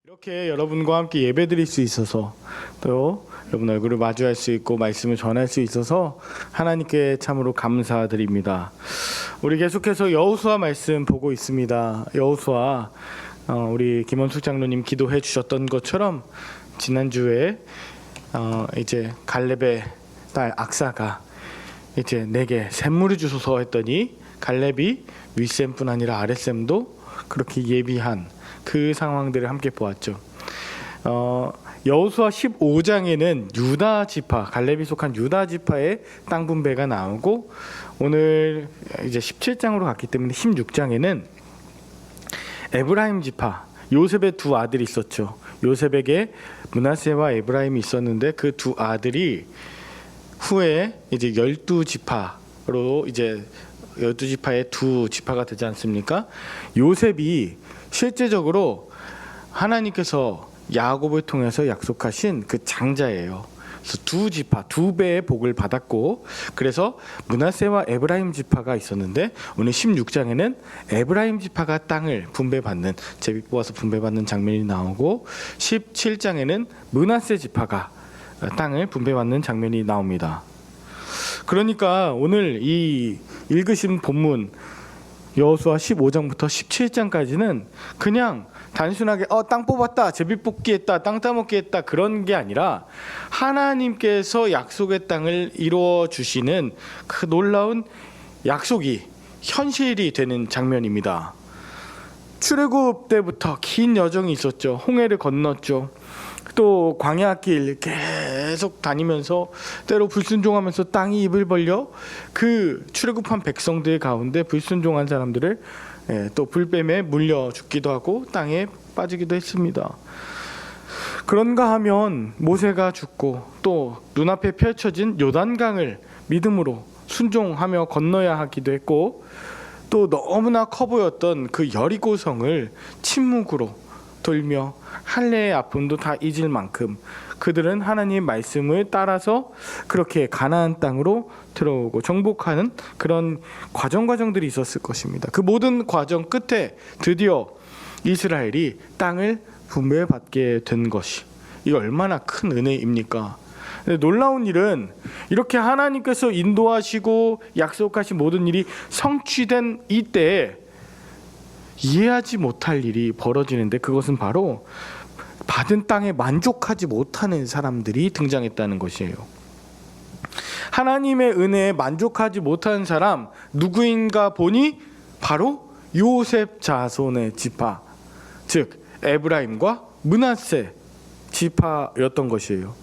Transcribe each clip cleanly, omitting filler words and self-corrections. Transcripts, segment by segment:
이렇게 여러분과 함께 예배드릴 수 있어서 또 여러분 얼굴을 마주할 수 있고 말씀을 전할 수 있어서 하나님께 참으로 감사드립니다. 우리 계속해서 여호수아 말씀 보고 있습니다. 여호수아 우리 김원숙 장로님 기도해 주셨던 것처럼 지난주에 이제 갈렙의 딸 악사가 이제 내게 샘물을 주소서 했더니 갈렙이 윗샘뿐 아니라 아랫샘도 그렇게 예비한 그 상황들을 함께 보았죠. 여호수아 15장에는 유다 지파, 갈렙이 속한 유다 지파의 땅 분배가 나오고 오늘 이제 17장으로 갔기 때문에 16장에는 에브라임 지파, 요셉의 두 아들이 있었죠. 요셉에게 므낫세와 에브라임이 있었는데 그 두 아들이 후에 이제 12지파로 이제 12지파의 두 지파가 되지 않습니까? 요셉이 실제적으로 하나님께서 야곱을 통해서 약속하신 그 장자예요. 그래서 두 지파, 두 배의 복을 받았고, 그래서 므낫세와 에브라임 지파가 있었는데 오늘 16장에는 에브라임 지파가 땅을 분배받는, 제비 뽑아서 분배받는 장면이 나오고 17장에는 므낫세 지파가 땅을 분배받는 장면이 나옵니다. 그러니까 오늘 이 읽으신 본문 여호수아 15장부터 17장까지는 그냥 단순하게 땅 뽑았다, 제비 뽑기 했다, 땅 따먹기 했다 그런 게 아니라 하나님께서 약속의 땅을 이루어 주시는 그 놀라운 약속이 현실이 되는 장면입니다. 출애굽 때부터 긴 여정이 있었죠. 홍해를 건넜죠. 또 광야길 계속 다니면서 때로 불순종하면서 땅이 입을 벌려 그 출애굽한 백성들 가운데 불순종한 사람들을 또 불뱀에 물려 죽기도 하고 땅에 빠지기도 했습니다. 그런가 하면 모세가 죽고 또 눈앞에 펼쳐진 요단강을 믿음으로 순종하며 건너야 하기도 했고 또 너무나 커 보였던 그 여리고성을 침묵으로 돌며 할례의 아픔도 다 잊을 만큼 그들은 하나님의 말씀을 따라서 그렇게 가나안 땅으로 들어오고 정복하는 그런 과정들이 있었을 것입니다. 그 모든 과정 끝에 드디어 이스라엘이 땅을 분배받게 된 것이 이 얼마나 큰 은혜입니까? 놀라운 일은 이렇게 하나님께서 인도하시고 약속하신 모든 일이 성취된 이때에 이해하지 못할 일이 벌어지는데 그것은 바로 받은 땅에 만족하지 못하는 사람들이 등장했다는 것이에요. 하나님의 은혜에 만족하지 못하는 사람 누구인가 보니 바로 요셉 자손의 지파, 즉 에브라임과 므낫세 지파였던 것이에요.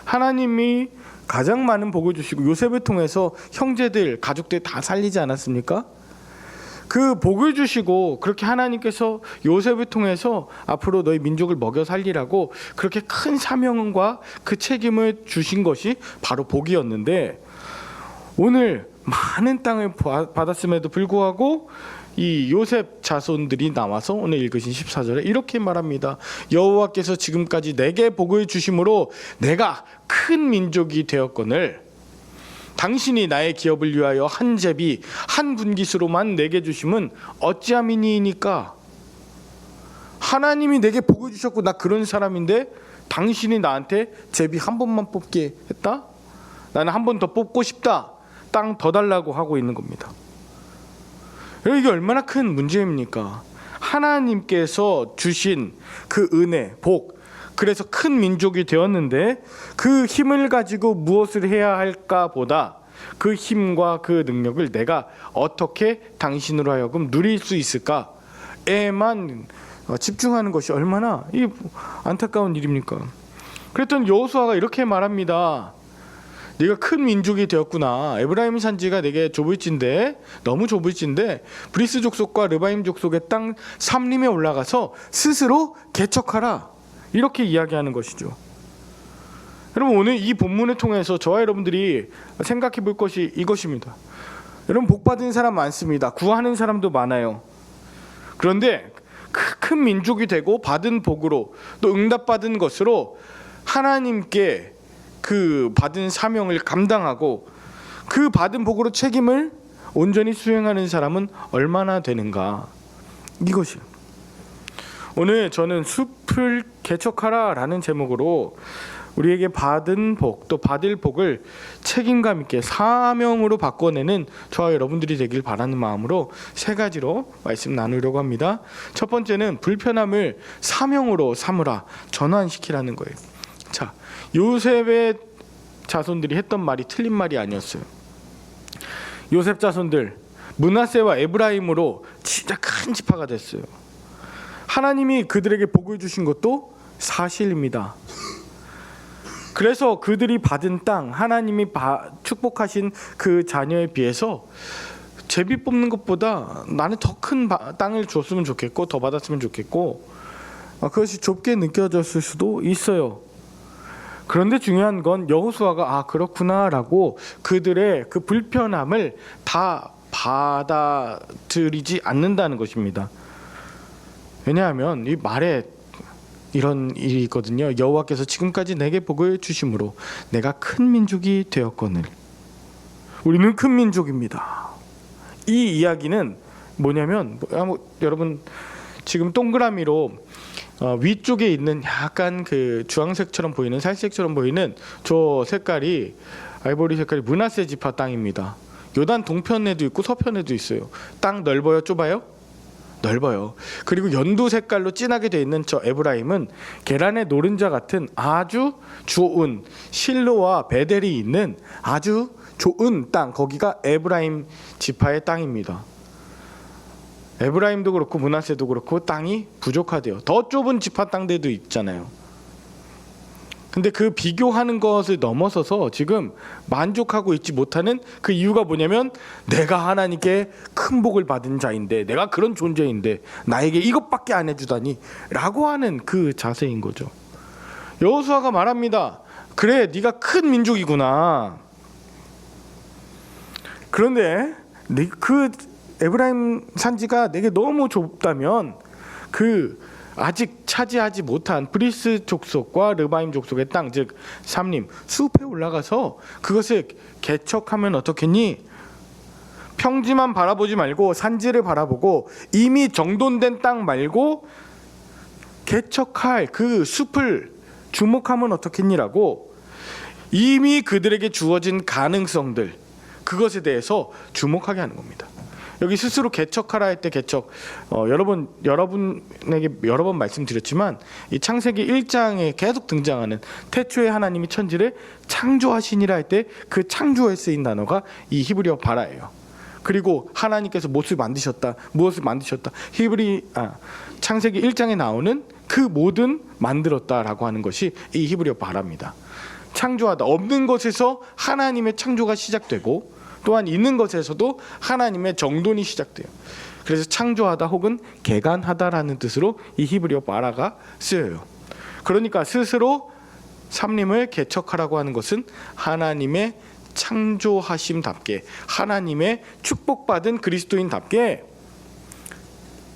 하나님이 가장 많은 복을 주시고 요셉을 통해서 형제들, 가족들 다 살리지 않았습니까? 그 복을 주시고 그렇게 하나님께서 요셉을 통해서 앞으로 너희 민족을 먹여 살리라고 그렇게 큰 사명과 그 책임을 주신 것이 바로 복이었는데 오늘 많은 땅을 받았음에도 불구하고 이 요셉 자손들이 나와서 오늘 읽으신 14절에 이렇게 말합니다. 여호와께서 지금까지 내게 복을 주심으로 내가 큰 민족이 되었거늘 당신이 나의 기업을 위하여 한 제비 한 분깃으로만 내게 주심은 어찌함이니이까? 하나님이 내게 복을 주셨고 나 그런 사람인데 당신이 나한테 제비 한 번만 뽑게 했다? 나는 한 번 더 뽑고 싶다. 땅 더 달라고 하고 있는 겁니다. 이게 얼마나 큰 문제입니까? 하나님께서 주신 그 은혜, 복, 그래서 큰 민족이 되었는데 그 힘을 가지고 무엇을 해야 할까 보다 그 힘과 그 능력을 내가 어떻게 당신으로 하여금 누릴 수 있을까에만 집중하는 것이 얼마나 이 안타까운 일입니까? 그랬더니 여호수아가 이렇게 말합니다. 네가 큰 민족이 되었구나. 에브라임 산지가 내게 좁을진데 너무 좁을진데 브리스 족속과 르바임 족속의 땅 삼림에 올라가서 스스로 개척하라. 이렇게 이야기하는 것이죠. 여러분 오늘 이 본문을 통해서 저와 여러분들이 생각해 볼 것이 이것입니다. 여러분 복 받은 사람 많습니다. 구하는 사람도 많아요. 그런데 큰 민족이 되고 받은 복으로 또 응답받은 것으로 하나님께 그 받은 사명을 감당하고 그 받은 복으로 책임을 온전히 수행하는 사람은 얼마나 되는가? 이것이 오늘 저는 숲을 개척하라라는 제목으로 우리에게 받은 복, 또 받을 복을 책임감 있게 사명으로 바꿔내는 저와 여러분들이 되길 바라는 마음으로 세 가지로 말씀 나누려고 합니다. 첫 번째는 불편함을 사명으로 삼으라, 전환시키라는 거예요. 자, 요셉의 자손들이 했던 말이 틀린 말이 아니었어요. 요셉 자손들 므낫세와 에브라임으로 진짜 큰 지파가 됐어요. 하나님이 그들에게 복을 주신 것도 사실입니다. 그래서 그들이 받은 땅, 하나님이 축복하신 그 자녀에 비해서 제비 뽑는 것보다 나는 더 큰 땅을 줬으면 좋겠고 더 받았으면 좋겠고, 그것이 좁게 느껴졌을 수도 있어요. 그런데 중요한 건 여호수아가 그렇구나라고 그들의 그 불편함을 다 받아들이지 않는다는 것입니다. 왜냐하면 이 말에 이런 일이 있거든요. 여호와께서 지금까지 내게 복을 주심으로 내가 큰 민족이 되었거늘. 우리는 큰 민족입니다. 이 이야기는 뭐냐면 여러분 지금 동그라미로 위쪽에 있는 약간 그 주황색처럼 보이는, 살색처럼 보이는 저 색깔이 아이보리 색깔이 므낫세 지파 땅입니다. 요단 동편에도 있고 서편에도 있어요. 땅 넓어요, 좁아요? 넓어요. 그리고 연두 색깔로 진하게 되어 있는 저 에브라임은 계란의 노른자 같은 아주 좋은 실로와 베델이 있는 아주 좋은 땅, 거기가 에브라임 지파의 땅입니다. 에브라임도 그렇고 므낫세도 그렇고 땅이 부족하대요. 더 좁은 지파 땅들도 있잖아요. 근데 그 비교하는 것을 넘어서서 지금 만족하고 있지 못하는 그 이유가 뭐냐면, 내가 하나님께 큰 복을 받은 자인데, 내가 그런 존재인데 나에게 이것밖에 안 해주다니 라고 하는 그 자세인 거죠. 여호수아가 말합니다. 그래, 네가 큰 민족이구나. 그런데 그 에브라임 산지가 내게 너무 좁다면 아직 차지하지 못한 브리스 족속과 르바임 족속의 땅, 즉 삼림, 숲에 올라가서 그것을 개척하면 어떻겠니? 평지만 바라보지 말고 산지를 바라보고 이미 정돈된 땅 말고 개척할 그 숲을 주목하면 어떻겠니라고 이미 그들에게 주어진 가능성들, 그것에 대해서 주목하게 하는 겁니다. 여기 스스로 개척하라 할 때 개척, 여러분에게 여러 번 말씀드렸지만 이 창세기 1장에 계속 등장하는 태초에 하나님이 천지를 창조하시니라 할 때 그 창조에 쓰인 단어가 이 히브리어 바라예요. 그리고 하나님께서 무엇을 만드셨다. 창세기 1장에 나오는 그 모든 만들었다라고 하는 것이 이 히브리어 바라입니다. 창조하다, 없는 것에서 하나님의 창조가 시작되고 또한 있는 것에서도 하나님의 정돈이 시작돼요. 그래서 창조하다 혹은 개간하다라는 뜻으로 이 히브리어 바라가 쓰여요. 그러니까 스스로 삼림을 개척하라고 하는 것은 하나님의 창조하심답게, 하나님의 축복받은 그리스도인답게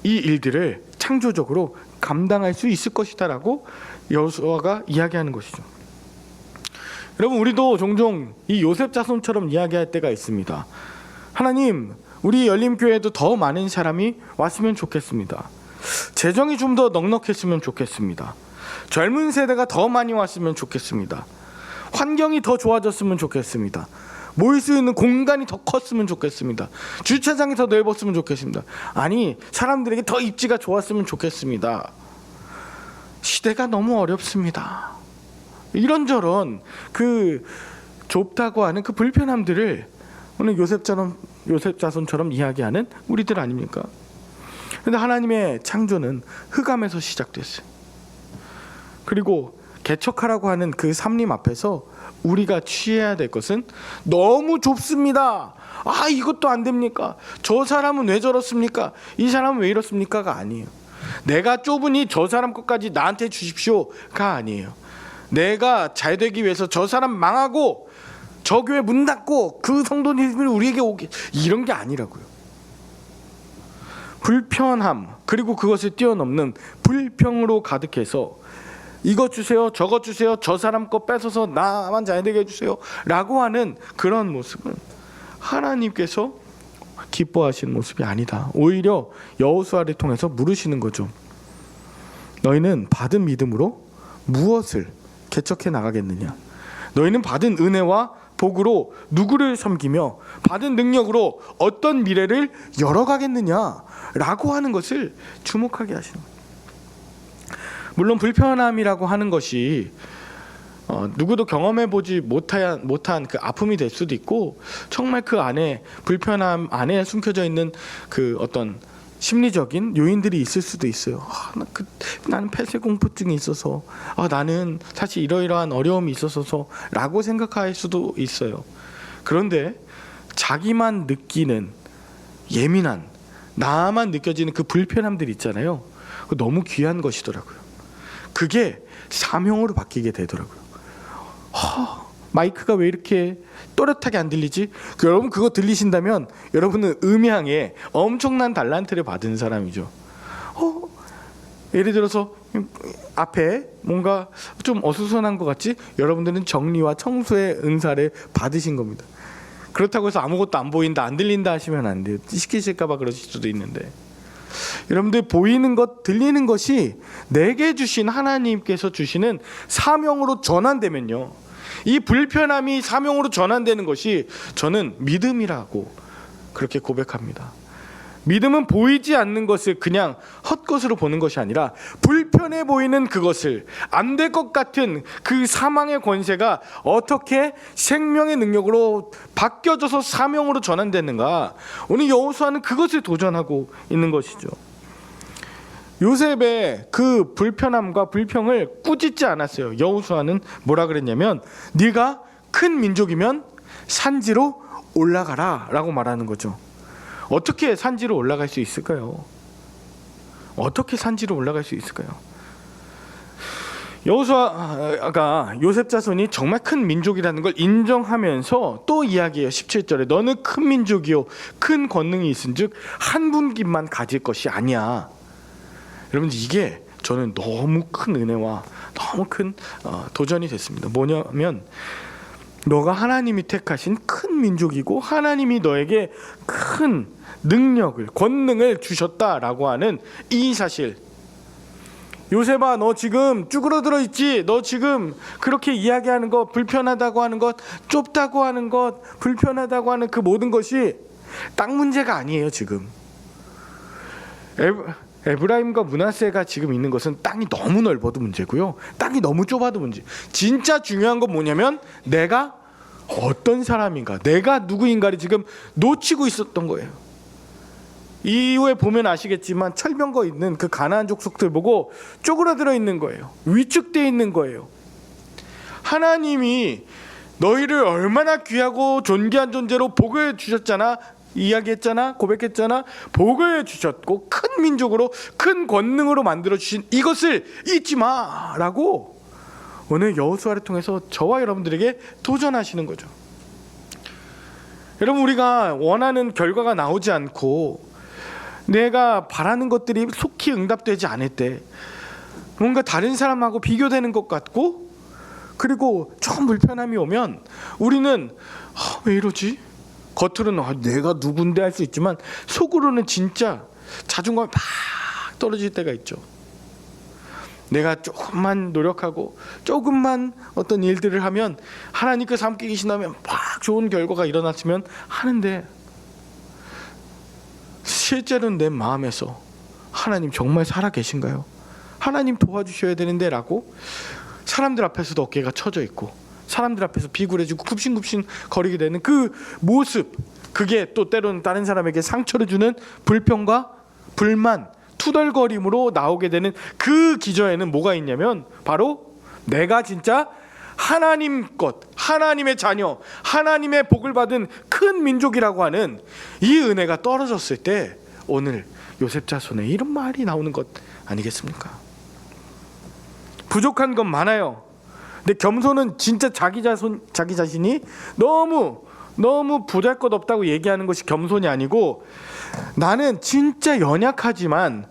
이 일들을 창조적으로 감당할 수 있을 것이다라고 여호수아가 이야기하는 것이죠. 여러분, 우리도 종종 이 요셉 자손처럼 이야기할 때가 있습니다. 하나님, 우리 열림교회에도 더 많은 사람이 왔으면 좋겠습니다. 재정이 좀 더 넉넉했으면 좋겠습니다. 젊은 세대가 더 많이 왔으면 좋겠습니다. 환경이 더 좋아졌으면 좋겠습니다. 모일 수 있는 공간이 더 컸으면 좋겠습니다. 주차장이 더 넓었으면 좋겠습니다. 아니, 사람들에게 더 입지가 좋았으면 좋겠습니다. 시대가 너무 어렵습니다. 이런저런 그 좁다고 하는 그 불편함들을 오늘 요셉 자손처럼 이야기하는 우리들 아닙니까? 그런데 하나님의 창조는 흑암에서 시작됐어요. 그리고 개척하라고 하는 그 삼림 앞에서 우리가 취해야 될 것은 너무 좁습니다. 이것도 안 됩니까? 저 사람은 왜 저렇습니까? 이 사람은 왜 이렇습니까가 아니에요. 내가 좁으니 저 사람 것까지 나한테 주십시오가 아니에요. 내가 잘 되기 위해서 저 사람 망하고 저 교회 문 닫고 그 성도님을 우리에게 오게, 이런 게 아니라고요. 불편함, 그리고 그것을 뛰어넘는 불평으로 가득해서 이것 주세요, 저것 주세요, 저 사람 거 뺏어서 나만 잘 되게 해주세요 라고 하는 그런 모습은 하나님께서 기뻐하시는 모습이 아니다. 오히려 여호수아를 통해서 물으시는 거죠. 너희는 받은 믿음으로 무엇을 개척해 나가겠느냐? 너희는 받은 은혜와 복으로 누구를 섬기며 받은 능력으로 어떤 미래를 열어가겠느냐라고 하는 것을 주목하게 하시는 거예요. 물론 불편함이라고 하는 것이 누구도 경험해보지 못한 그 아픔이 될 수도 있고, 정말 그 안에 불편함 안에 숨겨져 있는 그 어떤 심리적인 요인들이 있을 수도 있어요. 나는 폐쇄 공포증이 있어서, 나는 사실 이러이러한 어려움이 있어서 라고 생각할 수도 있어요. 그런데 자기만 느끼는 예민한, 나만 느껴지는 그 불편함들 있잖아요. 너무 귀한 것이더라고요. 그게 사명으로 바뀌게 되더라고요. 마이크가 왜 이렇게 또렷하게 안 들리지? 여러분 그거 들리신다면 여러분은 음향에 엄청난 달란트를 받은 사람이죠. 예를 들어서 앞에 뭔가 좀 어수선한 것 같지? 여러분들은 정리와 청소의 은사를 받으신 겁니다. 그렇다고 해서 아무것도 안 보인다, 안 들린다 하시면 안 돼요. 시키실까 봐 그러실 수도 있는데, 여러분들 보이는 것, 들리는 것이 내게 주신 하나님께서 주시는 사명으로 전환되면요, 이 불편함이 사명으로 전환되는 것이 저는 믿음이라고 그렇게 고백합니다. 믿음은 보이지 않는 것을 그냥 헛것으로 보는 것이 아니라, 불편해 보이는 그것을, 안 될 것 같은 그 사망의 권세가 어떻게 생명의 능력으로 바뀌어져서 사명으로 전환되는가, 오늘 여호수아는 그것을 도전하고 있는 것이죠. 요셉의 그 불편함과 불평을 꾸짖지 않았어요. 여호수아는 뭐라 그랬냐면, 네가 큰 민족이면 산지로 올라가라 라고 말하는 거죠. 어떻게 산지로 올라갈 수 있을까요? 어떻게 산지로 올라갈 수 있을까요? 여호수아가 요셉 자손이 정말 큰 민족이라는 걸 인정하면서 또 이야기해요. 17절에 너는 큰 민족이요 큰 권능이 있은즉 한 분기만 가질 것이 아니야. 여러분들, 이게 저는 너무 큰 은혜와 너무 큰 도전이 됐습니다. 뭐냐면, 너가 하나님이 택하신 큰 민족이고 하나님이 너에게 큰 능력을, 권능을 주셨다라고 하는 이 사실. 요셉아, 너 지금 쭈그러들어 있지? 너 지금 그렇게 이야기하는 것, 불편하다고 하는 것, 좁다고 하는 것, 불편하다고 하는 그 모든 것이 땅 문제가 아니에요. 지금 에브라임과 므낫세가 지금 있는 것은 땅이 너무 넓어도 문제고요, 땅이 너무 좁아도 문제. 진짜 중요한 건 뭐냐면, 내가 어떤 사람인가, 내가 누구인가를 지금 놓치고 있었던 거예요. 이후에 보면 아시겠지만 철병거 있는 그 가나안 족속들 보고 쪼그라들어 있는 거예요. 위축되어 있는 거예요. 하나님이 너희를 얼마나 귀하고 존귀한 존재로 복을 주셨잖아, 이야기했잖아, 고백했잖아. 복을 주셨고 큰 민족으로, 큰 권능으로 만들어 주신 이것을 잊지 마라고 오늘 여호수아를 통해서 저와 여러분들에게 도전하시는 거죠. 여러분, 우리가 원하는 결과가 나오지 않고 내가 바라는 것들이 속히 응답되지 않을 때, 뭔가 다른 사람하고 비교되는 것 같고, 그리고 좀 불편함이 오면 우리는 왜 이러지? 겉으로는 내가 누군데 할 수 있지만 속으로는 진짜 자존감이 막 떨어질 때가 있죠. 내가 조금만 노력하고 조금만 어떤 일들을 하면 하나님께서 함께 계신다면 막 좋은 결과가 일어났으면 하는데, 실제로는 내 마음에서 하나님 정말 살아 계신가요? 하나님 도와주셔야 되는데 라고 사람들 앞에서도 어깨가 처져 있고, 사람들 앞에서 비굴해지고 굽신굽신 거리게 되는 그 모습, 그게 또 때로는 다른 사람에게 상처를 주는 불평과 불만, 투덜거림으로 나오게 되는 그 기저에는 뭐가 있냐면, 바로 내가 진짜 하나님 것, 하나님의 자녀, 하나님의 복을 받은 큰 민족이라고 하는 이 은혜가 떨어졌을 때 오늘 요셉 자손의 이런 말이 나오는 것 아니겠습니까? 부족한 건 많아요. 근데 겸손은 진짜 자기 자신이 너무 보잘것없다고 얘기하는 것이 겸손이 아니고, 나는 진짜 연약하지만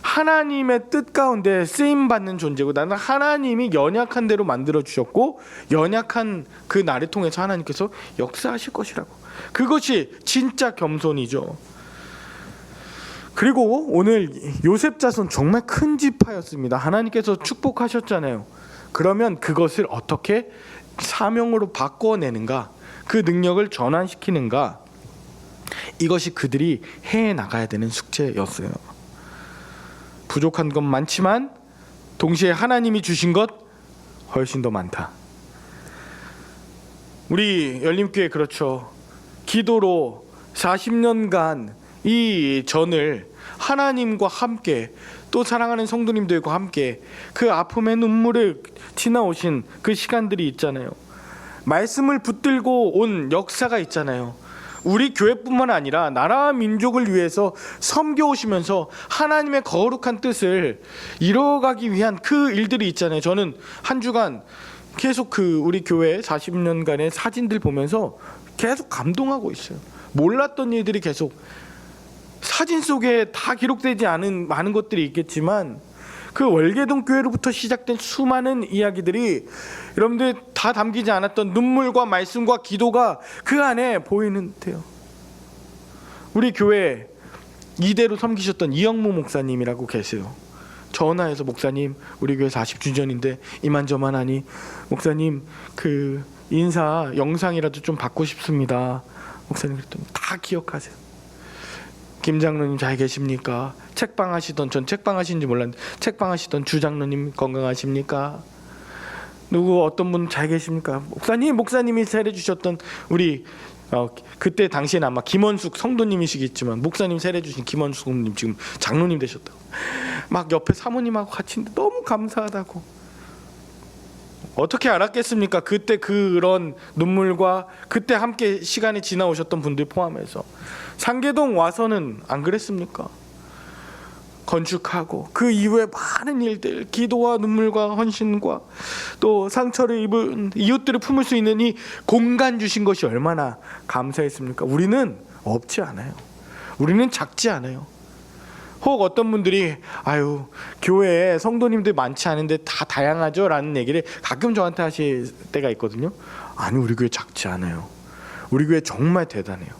하나님의 뜻 가운데 쓰임받는 존재고, 나는 하나님이 연약한 대로 만들어 주셨고 연약한 그 나를 통해서 하나님께서 역사하실 것이라고. 그것이 진짜 겸손이죠. 그리고 오늘 요셉 자손 정말 큰 지파였습니다. 하나님께서 축복하셨잖아요. 그러면 그것을 어떻게 사명으로 바꿔내는가, 그 능력을 전환시키는가, 이것이 그들이 해나가야 되는 숙제였어요. 부족한 건 많지만 동시에 하나님이 주신 것 훨씬 더 많다. 우리 열림교회 그렇죠. 기도로 40년간 이 전을 하나님과 함께, 또 사랑하는 성도님들과 함께 그 아픔의 눈물을 지나오신 그 시간들이 있잖아요. 말씀을 붙들고 온 역사가 있잖아요. 우리 교회뿐만 아니라 나라와 민족을 위해서 섬겨오시면서 하나님의 거룩한 뜻을 이뤄가기 위한 그 일들이 있잖아요. 저는 한 주간 계속 그 우리 교회 40년간의 사진들 보면서 계속 감동하고 있어요. 몰랐던 일들이 계속 사진 속에 다 기록되지 않은 많은 것들이 있겠지만, 그 월계동 교회로부터 시작된 수많은 이야기들이 여러분들 다 담기지 않았던 눈물과 말씀과 기도가 그 안에 보이는데요. 우리 교회 이대로 섬기셨던 이영무 목사님이라고 계세요. 전화해서 목사님 우리 교회 40주년인데 이만저만하니 목사님 그 인사 영상이라도 좀 받고 싶습니다. 목사님 그랬더니 다 기억하세요. 김 장로님 잘 계십니까? 책방 하시던, 전 책방 하시는지 몰랐는데 책방 하시던 주 장로님 건강하십니까? 누구 어떤 분 잘 계십니까? 목사님이 세례 주셨던 우리 그때 당시에는 아마 김원숙 성도님이시겠지만 목사님 세례 주신 김원숙님 지금 장로님 되셨다고. 막 옆에 사모님하고 같이 있는데 너무 감사하다고. 어떻게 알았겠습니까? 그때 그런 눈물과 그때 함께 시간이 지나오셨던 분들 포함해서. 상계동 와서는 안 그랬습니까? 건축하고 그 이후에 많은 일들, 기도와 눈물과 헌신과 또 상처를 입은 이웃들을 품을 수 있는 이 공간 주신 것이 얼마나 감사했습니까? 우리는 없지 않아요. 우리는 작지 않아요. 혹 어떤 분들이 아유 교회에 성도님들 많지 않은데 다 다양하죠? 라는 얘기를 가끔 저한테 하실 때가 있거든요. 아니, 우리 교회 작지 않아요. 우리 교회 정말 대단해요.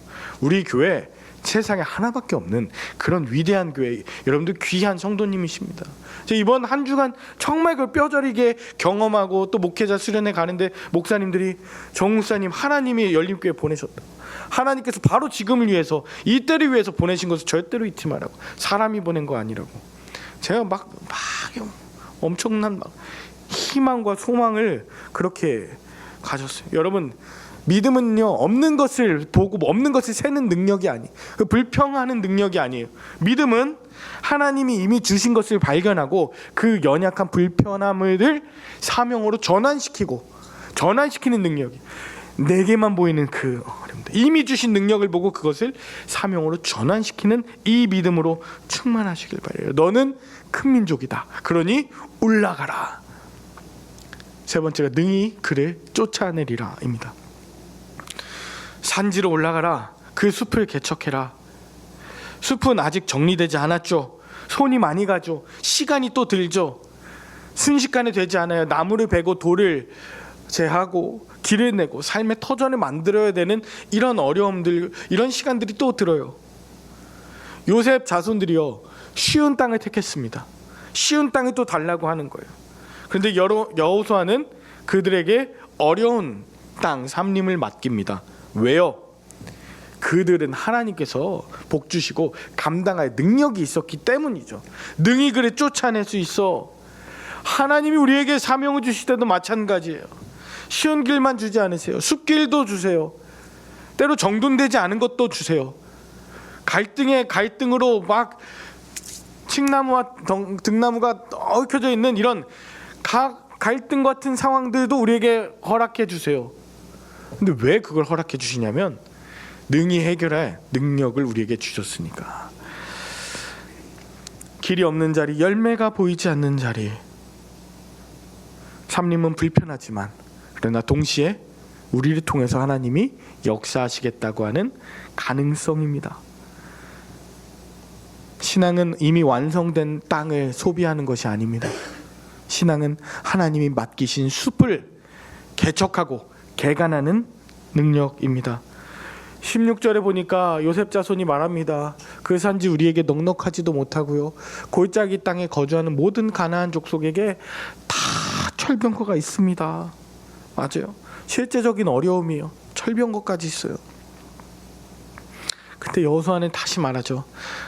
우리 교회 세상에 하나밖에 없는 그런 위대한 교회, 여러분들 귀한 성도님이십니다. 이번 한 주간 정말 그 뼈저리게 경험하고 또 목회자 수련회 가는데 목사님들이 정 목사님 하나님이 열림교회 보내셨다. 하나님께서 바로 지금을 위해서, 이때를 위해서 보내신 것을 절대로 잊지 말라고. 사람이 보낸 거 아니라고. 제가 막 엄청난 희망과 소망을 그렇게 가졌어요. 여러분, 믿음은요 없는 것을 보고 없는 것을 세는 능력이 아니, 그 불평하는 능력이 아니에요. 믿음은 하나님이 이미 주신 것을 발견하고 그 연약한 불편함을 사명으로 전환시키는 능력이, 내게만 보이는 그 어려움들, 이미 주신 능력을 보고 그것을 사명으로 전환시키는 이 믿음으로 충만하시길 바라요. 너는 큰 민족이다. 그러니 올라가라. 세 번째가 능히 그를 쫓아내리라입니다. 산지로 올라가라. 그 숲을 개척해라. 숲은 아직 정리되지 않았죠. 손이 많이 가죠. 시간이 또 들죠. 순식간에 되지 않아요. 나무를 베고 돌을 제하고 길을 내고 삶의 터전을 만들어야 되는 이런 어려움들, 이런 시간들이 또 들어요. 요셉 자손들이요 쉬운 땅을 택했습니다. 쉬운 땅을 또 달라고 하는 거예요. 그런데 여호수아는 그들에게 어려운 땅 삼림을 맡깁니다. 왜요? 그들은 하나님께서 복 주시고 감당할 능력이 있었기 때문이죠. 능히 그를 쫓아낼 수 있어. 하나님이 우리에게 사명을 주실 때도 마찬가지예요. 쉬운 길만 주지 않으세요. 숲길도 주세요. 때로 정돈되지 않은 것도 주세요. 갈등에 갈등으로 막 칡나무와 등나무가 얽혀져 있는 이런 갈등 같은 상황들도 우리에게 허락해 주세요. 근데 왜 그걸 허락해 주시냐면 능히 해결할 능력을 우리에게 주셨으니까. 길이 없는 자리, 열매가 보이지 않는 자리, 삼림은 불편하지만 그러나 동시에 우리를 통해서 하나님이 역사하시겠다고 하는 가능성입니다. 신앙은 이미 완성된 땅을 소비하는 것이 아닙니다. 신앙은 하나님이 맡기신 숲을 개척하고 개간하는 능력입니다. 16절에 보니까 요셉 자손이 말합니다. 그 산지 우리에게 넉넉하지도 못하고요. 골짜기 땅에 거주하는 모든 가나안 족속에게 다 철병거가 있습니다. 맞아요. 실제적인 어려움이요. 철병거까지 있어요. 그때 여호수아는 다시 말하죠.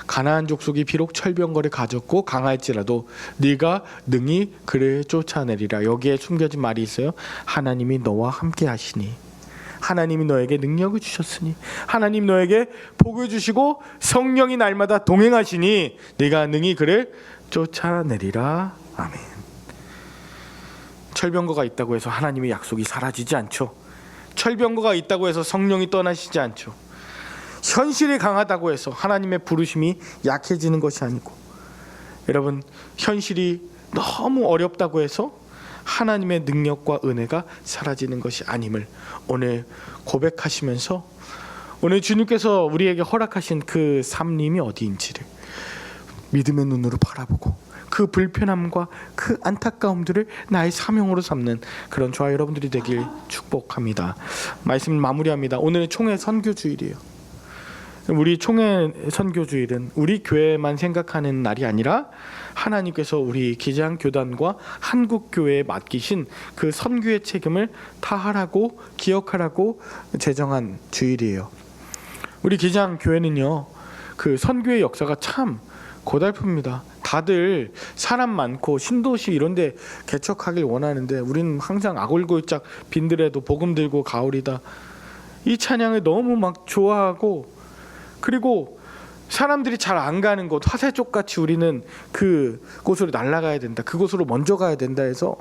가나안 족속이 비록 철병거를 가졌고 강할지라도 네가 능히 그를 쫓아내리라. 여기에 숨겨진 말이 있어요. 하나님이 너와 함께 하시니, 하나님이 너에게 능력을 주셨으니, 하나님 너에게 복을 주시고 성령이 날마다 동행하시니 네가 능히 그를 쫓아내리라. 아멘. 철병거가 있다고 해서 하나님의 약속이 사라지지 않죠. 철병거가 있다고 해서 성령이 떠나시지 않죠. 현실이 강하다고 해서 하나님의 부르심이 약해지는 것이 아니고, 여러분, 현실이 너무 어렵다고 해서 하나님의 능력과 은혜가 사라지는 것이 아님을 오늘 고백하시면서, 오늘 주님께서 우리에게 허락하신 그 삶림이 어디인지를 믿음의 눈으로 바라보고 그 불편함과 그 안타까움들을 나의 사명으로 삼는 그런 저와 여러분들이 되길 축복합니다. 말씀을 마무리합니다. 오늘은 총회 선교주일이에요. 우리 총회 선교주일은 우리 교회만 생각하는 날이 아니라 하나님께서 우리 기장교단과 한국교회에 맡기신 그 선교의 책임을 다하라고 기억하라고 제정한 주일이에요. 우리 기장교회는요, 그 선교의 역사가 참 고달픕니다. 다들 사람 많고 신도시 이런 데 개척하길 원하는데 우리는 항상 아골골짝 빈들에도 복음 들고 가오리다 이 찬양을 너무 막 좋아하고, 그리고 사람들이 잘 안 가는 곳, 화세족같이 우리는 그곳으로 날아가야 된다, 그곳으로 먼저 가야 된다 해서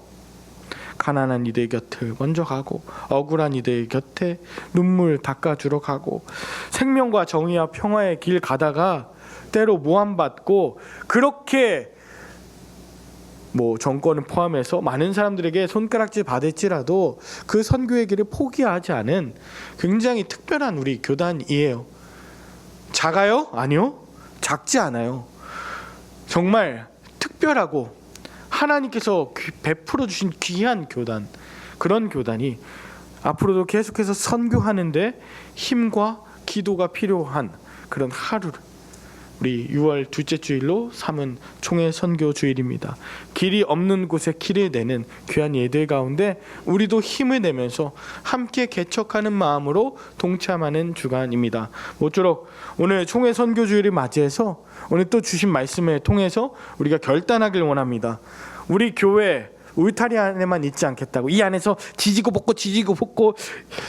가난한 이들 곁을 먼저 가고 억울한 이들 곁에 눈물 닦아주러 가고 생명과 정의와 평화의 길 가다가 때로 모함받고, 그렇게 뭐 정권을 포함해서 많은 사람들에게 손가락질 받을지라도 그 선교의 길을 포기하지 않은 굉장히 특별한 우리 교단이에요. 작아요? 아니요. 작지 않아요. 정말 특별하고 하나님께서 베풀어 주신 귀한 교단, 그런 교단이 앞으로도 계속해서 선교하는데 힘과 기도가 필요한 그런 하루를 우리 6월 둘째 주일로 삼은 총회 선교 주일입니다. 길이 없는 곳에 길을 내는 귀한 예들 가운데 우리도 힘을 내면서 함께 개척하는 마음으로 동참하는 주간입니다. 모쪼록 오늘 총회 선교 주일을 맞이해서 오늘 또 주신 말씀을 통해서 우리가 결단하길 원합니다. 우리 교회 울타리 안에만 있지 않겠다고, 이 안에서 지지고 볶고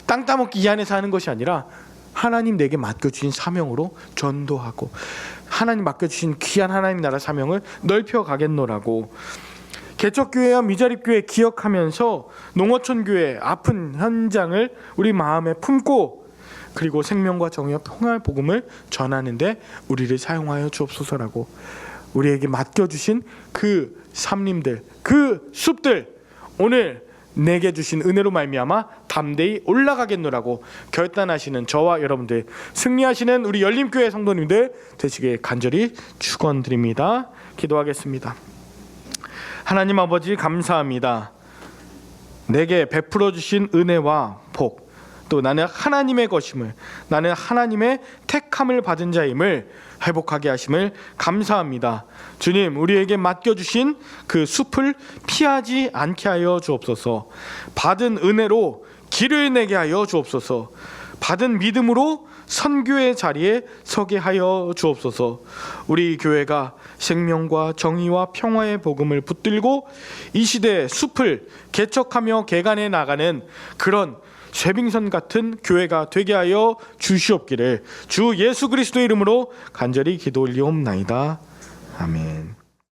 땅 따먹기 이 안에서 하는 것이 아니라 하나님 내게 맡겨주신 사명으로 전도하고 하나님 맡겨주신 귀한 하나님 나라 사명을 넓혀가겠노라고, 개척교회와 미자립교회 기억하면서 농어촌교회 아픈 현장을 우리 마음에 품고, 그리고 생명과 정의와 평화의 복음을 전하는데 우리를 사용하여 주옵소서라고, 우리에게 맡겨주신 그 삶림들, 그 숲들 오늘 내게 주신 은혜로 말미암아 담대히 올라가겠노라고 결단하시는 저와 여러분들, 승리하시는 우리 열림교회 성도님들 되시길 간절히 축원드립니다. 기도하겠습니다. 하나님 아버지, 감사합니다. 내게 베풀어 주신 은혜와 복, 또 나는 하나님의 것임을, 나는 하나님의 택함을 받은 자임을 회복하게 하심을 감사합니다. 주님, 우리에게 맡겨주신 그 숲을 피하지 않게 하여 주옵소서. 받은 은혜로 길을 내게 하여 주옵소서. 받은 믿음으로 선교의 자리에 서게 하여 주옵소서. 우리 교회가 생명과 정의와 평화의 복음을 붙들고 이 시대의 숲을 개척하며 개간해 나가는 그런 쇠빙선 같은 교회가 되게 하여 주시옵기를 주 예수 그리스도의 이름으로 간절히 기도 올리옵나이다. 아멘.